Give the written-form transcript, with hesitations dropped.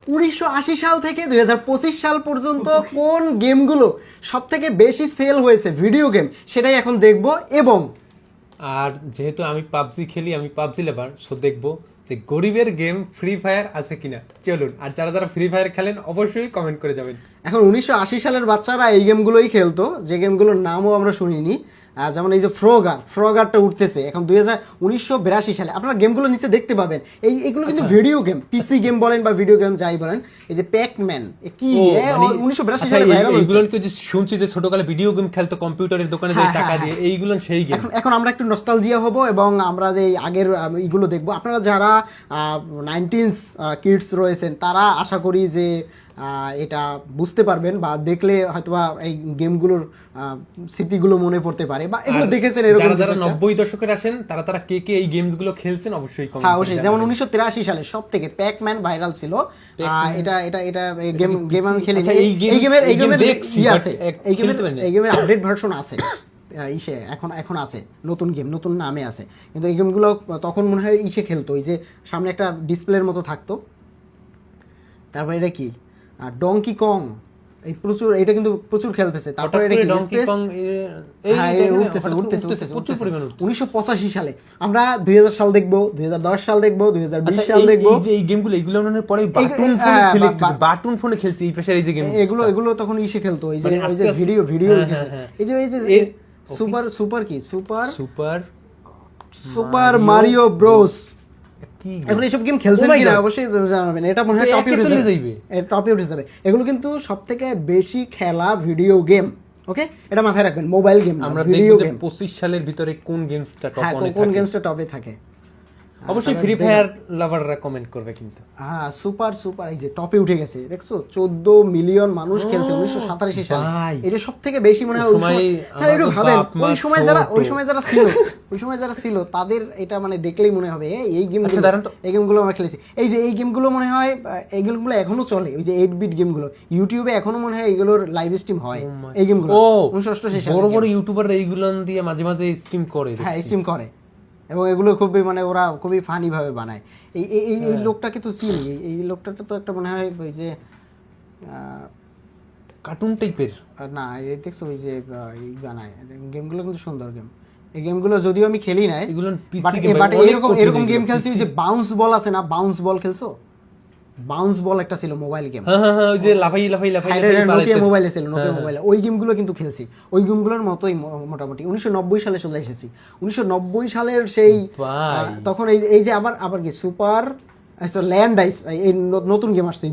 1980 সাল থেকে 2025 সাল পর্যন্ত কোন গেমগুলো সব থেকে বেশি সেল হয়েছে ভিডিও গেম, সেটাই এখন দেখব। এবং আর যেহেতু আমি পাবজি খেলি, আমি পাবজি লেভার, সো দেখবো যে গরিবের গেম ফ্রি ফায়ার আছে কিনা। চলুন, আর যারা যারা ফ্রি ফায়ার খেলেন অবশ্যই কমেন্ট করে যাবেন। এখন 1980 সালের বাচ্চারা এই গেমগুলোই খেলতো, যে গেমগুলোর নামও আমরা শুনিনি। যেমন এই যে ফ্রগারটা উঠতেছে এখন 1982 সালে। আপনারা গেমগুলো নিচে দেখতে পাবেন, এইগুলো কিন্তু ভিডিও গেম, পিসি গেম বলেন বা ভিডিও গেম যাই বলেন। এই যে প্যাকম্যান কি 1982 সালে ভাইরাল হয়েছে। এইগুলো যে শুনছি যে ছোটকালে ভিডিও গেম খেলতো কম্পিউটারের দোকানে যে টাকা দিয়ে, এইগুলো সেই গেম। এখন আমরা একটু নস্টালজিয়া হব এবং আমরা যে আগের এইগুলো দেখবো। আপনারা যারা 90s কিডস রয়েছেন তারা আশা করি যে এটা বুঝতে পারবেন, বা দেখলে হয়তোবা এই গেমগুলোর স্মৃতিগুলো মনে পড়তে পারে, বা এগুলো দেখেছেন এরকম। যারা 90 দশকের আছেন তারা কে এই গেমস গুলো খেলছেন অবশ্যই কমেন্ট হ্যাঁ অবশ্যই। যেমন 1983 সালে সব থেকে প্যাকম্যান ভাইরাল ছিল। এটা গেম আমি খেলি। এই গেমের দেখছি আছে, এই গেমের আপডেট ভার্সন আছে এখন আছে, নতুন নামে আছে। কিন্তু এই গেমগুলো তখন মনে হয় খেলতো, এই যে সামনে একটা ডিসপ্লের মতো থাকতো। তারপর এটা কি ডঙ্কি কং, এই প্রচুর, এটা কিন্তু প্রচুর খেলতেছে। তারপরে এটা কি ডঙ্কি কং, উঠতেছে প্রচুর পরিমাণে। 1985 সালে আমরা 2000 সাল দেখবো, 2010 সাল দেখবো, 2020 সাল দেখবো। এই যে এই গেমগুলো মানে পরে বাটন ফোনে খেলছি এই পেশার এই যে গেম, এগুলো তখন খেলতো। এই যে ভিডিও এই যে সুপার মারিও ব্রোস। এখন এইসব গেম খেলছেন কিনা অবশ্যই জানাবেন। এটা মনে হয় টপে উঠে যাবে। এগুলো কিন্তু সবথেকে বেশি খেলা ভিডিও গেম। ওকে, এটা মাথায় রাখবেন, মোবাইল গেম না, আমরা ভিডিও দেখব গেম। 25 সালের ভিতরে কোন গেমসটা টপ অনে থাকে, কোন গেমসটা টপে থাকে। অবশ্যই ফ্রি ফায়ার লাভাররা কমেন্ট করবে কিন্তু। হ্যাঁ, সুপার এই যে টপে উঠে গেছে, দেখছো 14 মিলিয়ন মানুষ খেলছে 1987 সালে। এটা সবথেকে বেশি মনে হয়। তাহলে একটু ভাবেন, ওই সময় যারা ছিল তাদের এটা মানে দেখলেই মনে হবে এই গেমগুলো আমরা খেলেছি। এই যে এই গেমগুলো মনে হয়, এই গেমগুলো এখনো চলে। ওই যে 8 বিট গেমগুলো ইউটিউবে এখনো মনে হয় এগুলোর লাইভ স্ট্রিম হয়। এই গেমগুলো 1988 সালে বড় ইউটিউবার এইগুলো দিয়ে মাঝে মাঝে স্ট্রিম করে। হ্যাঁ, স্ট্রিম করে, এবং এগুলো খুবই মানে ওরা খুবই ফানি ভাবে বানায়। এই লোকটাকে তো চিনি, এই লোকটাটা তো একটা মনে হয় ওই যে কার্টুন টাইপের না, এই দেখছো ওই যে এই বানায় গেমগুলো কিন্তু সুন্দর গেম। এই গেমগুলো যদিও আমি খেলি নাই, বাট এরকম গেম খেলছি। যে বাউন্স বল আছে না, বাউন্স বল খেলছো? বাউন্স বল একটা ছিল মোবাইল গেম। হ্যাঁ, ওই যে লাফাই নোকিয়া মোবাইলে ছিল, নোকিয়া মোবাইলে। ওই গেমগুলো কিন্তু খেলছি, ওই গেমগুলোর মতোই মোটামুটি। 1990 সালে চলে এসেছি। 1990 সালের সেই তখন এই যে আবার কি সুপার ল্যান্ড আইস, এই নতুন গেম আসছে।